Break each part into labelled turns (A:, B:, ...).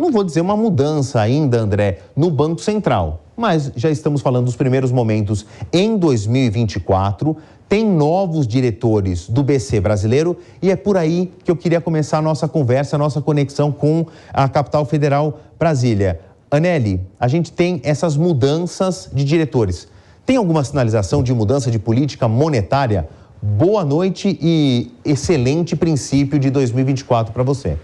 A: não vou dizer uma mudança ainda, André, no Banco Central, mas já estamos falando dos primeiros momentos em 2024. Tem novos diretores do BC brasileiro e é por aí que eu queria começar a nossa conversa, a nossa conexão com a capital federal, Brasília. Anely, a gente tem essas mudanças de diretores. Tem alguma sinalização de mudança de política monetária? Boa noite e excelente princípio de 2024 para você.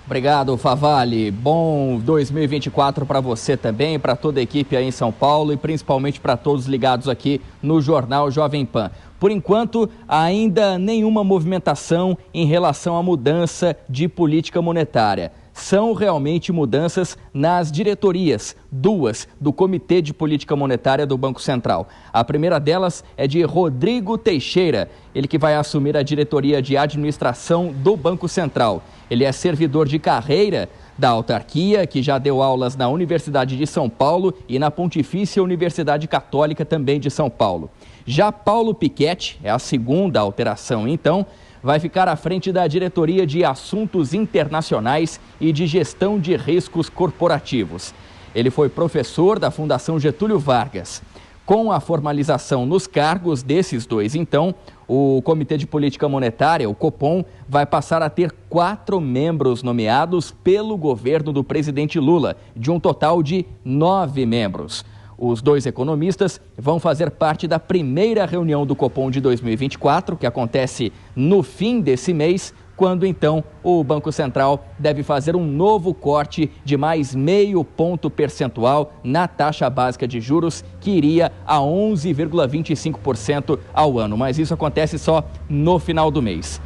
B: Obrigado, Favalli. Bom 2024 para você também, para toda a equipe aí em São Paulo e principalmente para todos ligados aqui no Jornal Jovem Pan. Por enquanto, ainda nenhuma movimentação em relação à mudança de política monetária. São realmente mudanças nas diretorias, duas, do Comitê de Política Monetária do Banco Central. A primeira delas é de Rodrigo Teixeira, ele que vai assumir a diretoria de administração do Banco Central. Ele é servidor de carreira da autarquia, que já deu aulas na Universidade de São Paulo e na Pontifícia Universidade Católica também de São Paulo. Já Paulo Pichetti, é a segunda alteração então, vai ficar à frente da Diretoria de Assuntos Internacionais e de Gestão de Riscos Corporativos. Ele foi professor da Fundação Getúlio Vargas. Com a formalização nos cargos desses dois, então, o Comitê de Política Monetária, o Copom, vai passar a ter 4 membros nomeados pelo governo do presidente Lula, de um total de 9 membros. Os dois economistas vão fazer parte da primeira reunião do Copom de 2024, que acontece no fim desse mês, quando então o Banco Central deve fazer um novo corte de mais 0,5 ponto percentual na taxa básica de juros, que iria a 11,25% ao ano. Mas isso acontece só no final do mês.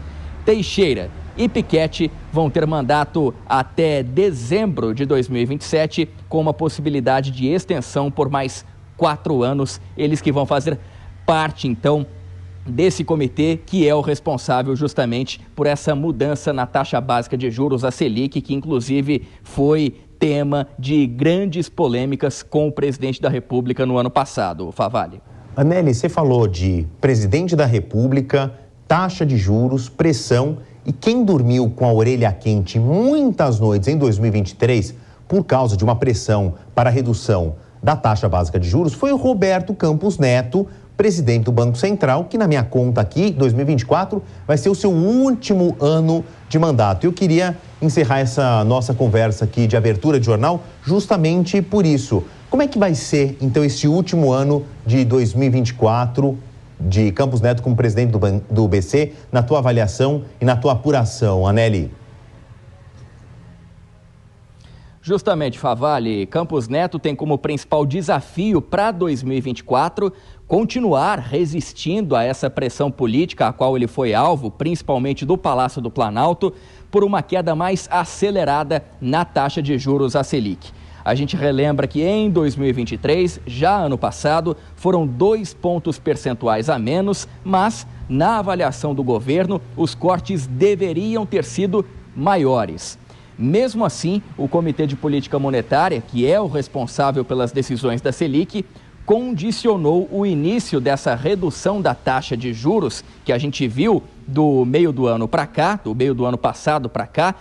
B: Teixeira e Pichetti vão ter mandato até dezembro de 2027, com uma possibilidade de extensão por mais 4 anos. Eles que vão fazer parte, então, desse comitê, que é o responsável justamente por essa mudança na taxa básica de juros, a Selic, que inclusive foi tema de grandes polêmicas com o presidente da República no ano passado, Favalli.
A: Anely, você falou de presidente da República, taxa de juros, pressão, e quem dormiu com a orelha quente muitas noites em 2023 por causa de uma pressão para a redução da taxa básica de juros foi o Roberto Campos Neto, presidente do Banco Central, que na minha conta aqui, 2024, vai ser o seu último ano de mandato. Eu queria encerrar essa nossa conversa aqui de abertura de jornal justamente por isso. Como é que vai ser, então, esse último ano de 2024 de Campos Neto como presidente do BC, na tua avaliação e na tua apuração, Anely?
B: Justamente, Favalli, Campos Neto tem como principal desafio para 2024 continuar resistindo a essa pressão política a qual ele foi alvo, principalmente do Palácio do Planalto, por uma queda mais acelerada na taxa de juros, a Selic. A gente relembra que em 2023, já ano passado, foram 2 pontos percentuais a menos, mas na avaliação do governo, os cortes deveriam ter sido maiores. Mesmo assim, o Comitê de Política Monetária, que é o responsável pelas decisões da Selic, condicionou o início dessa redução da taxa de juros que a gente viu do meio do ano para cá, do meio do ano passado para cá.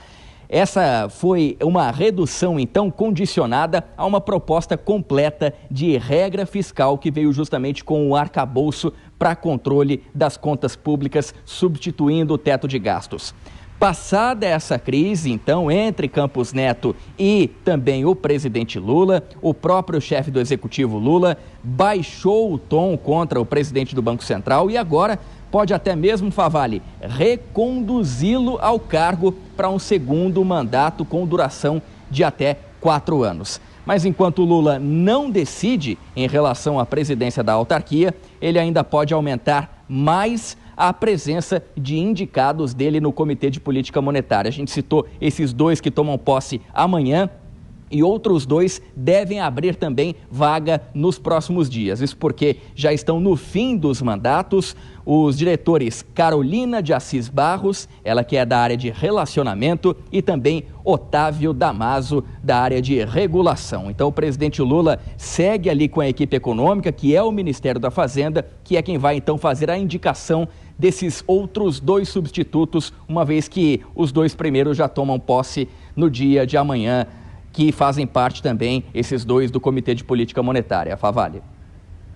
B: Essa foi uma redução, então, condicionada a uma proposta completa de regra fiscal que veio justamente com o arcabouço para controle das contas públicas, substituindo o teto de gastos. Passada essa crise, então, entre Campos Neto e também o presidente Lula, o próprio chefe do executivo Lula baixou o tom contra o presidente do Banco Central e agora pode até mesmo, Favalli, reconduzi-lo ao cargo para um segundo mandato com duração de até 4 anos. Mas enquanto Lula não decide em relação à presidência da autarquia, ele ainda pode aumentar mais a presença de indicados dele no Comitê de Política Monetária. A gente citou esses 2 que tomam posse amanhã, e outros 2 devem abrir também vaga nos próximos dias. Isso porque já estão no fim dos mandatos os diretores Carolina de Assis Barros, ela que é da área de relacionamento, e também Otávio Damaso, da área de regulação. Então o presidente Lula segue ali com a equipe econômica, que é o Ministério da Fazenda, que é quem vai então fazer a indicação desses outros 2 substitutos, uma vez que os 2 primeiros já tomam posse no dia de amanhã, que fazem parte também, esses 2 do Comitê de Política Monetária. Favale.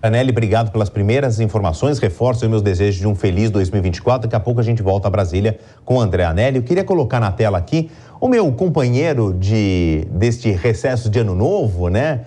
A: Anelli, obrigado pelas primeiras informações, reforço os meus desejos de um feliz 2024. Daqui a pouco a gente volta a Brasília com o André Anelli. Eu queria colocar na tela aqui o meu companheiro deste recesso de Ano Novo, né?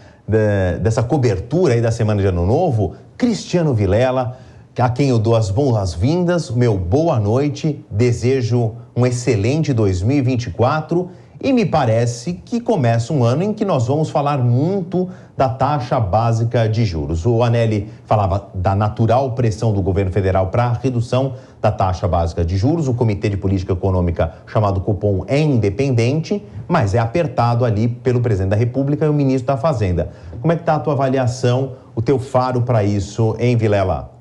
A: Dessa cobertura aí da Semana de Ano Novo, Cristiano Vilela, a quem eu dou as boas-vindas, meu boa noite, desejo um excelente 2024 e me parece que começa um ano em que nós vamos falar muito da taxa básica de juros. O Anelli falava da natural pressão do governo federal para a redução da taxa básica de juros. O Comitê de Política Econômica, chamado Copom, é independente, mas é apertado ali pelo presidente da República e o ministro da Fazenda. Como é que está a tua avaliação, o teu faro para isso, hein, Vilela?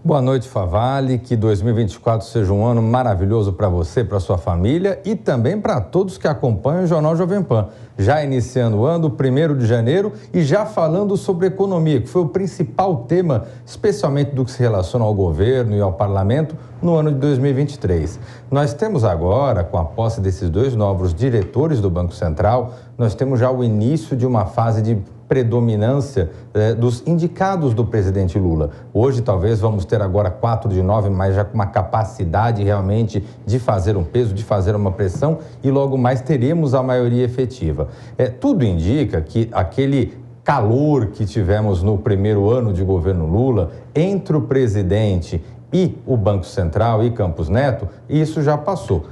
C: Boa noite, Favale. Que 2024 seja um ano maravilhoso para você, para sua família e também para todos que acompanham o Jornal Jovem Pan. Já iniciando o ano, 1º de janeiro, e já falando sobre economia, que foi o principal tema, especialmente do que se relaciona ao governo e ao parlamento, no ano de 2023. Nós temos agora, com a posse desses 2 novos diretores do Banco Central, nós temos já o início de uma fase de predominância dos indicados do presidente Lula. Hoje, talvez, vamos ter agora 4 de 9, mas já com uma capacidade realmente de fazer um peso, de fazer uma pressão, e logo mais teremos a maioria efetiva. Tudo indica que aquele calor que tivemos no primeiro ano de governo Lula, entre o presidente e o Banco Central e Campos Neto, isso já passou.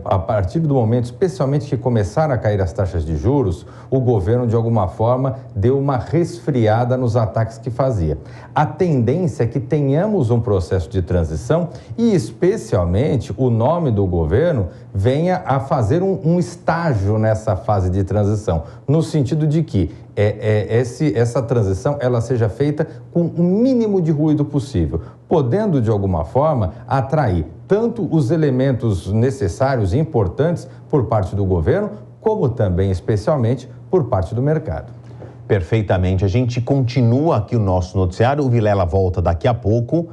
C: A partir do momento, especialmente que começaram a cair as taxas de juros, o governo, de alguma forma, deu uma resfriada nos ataques que fazia. A tendência é que tenhamos um processo de transição e, especialmente, o nome do governo venha a fazer um estágio nessa fase de transição, no sentido de que essa transição ela seja feita com o mínimo de ruído possível, podendo, de alguma forma, atrair tanto os elementos necessários e importantes por parte do governo, como também, especialmente, por parte do mercado.
A: Perfeitamente. A gente continua aqui o nosso noticiário. O Vilela volta daqui a pouco.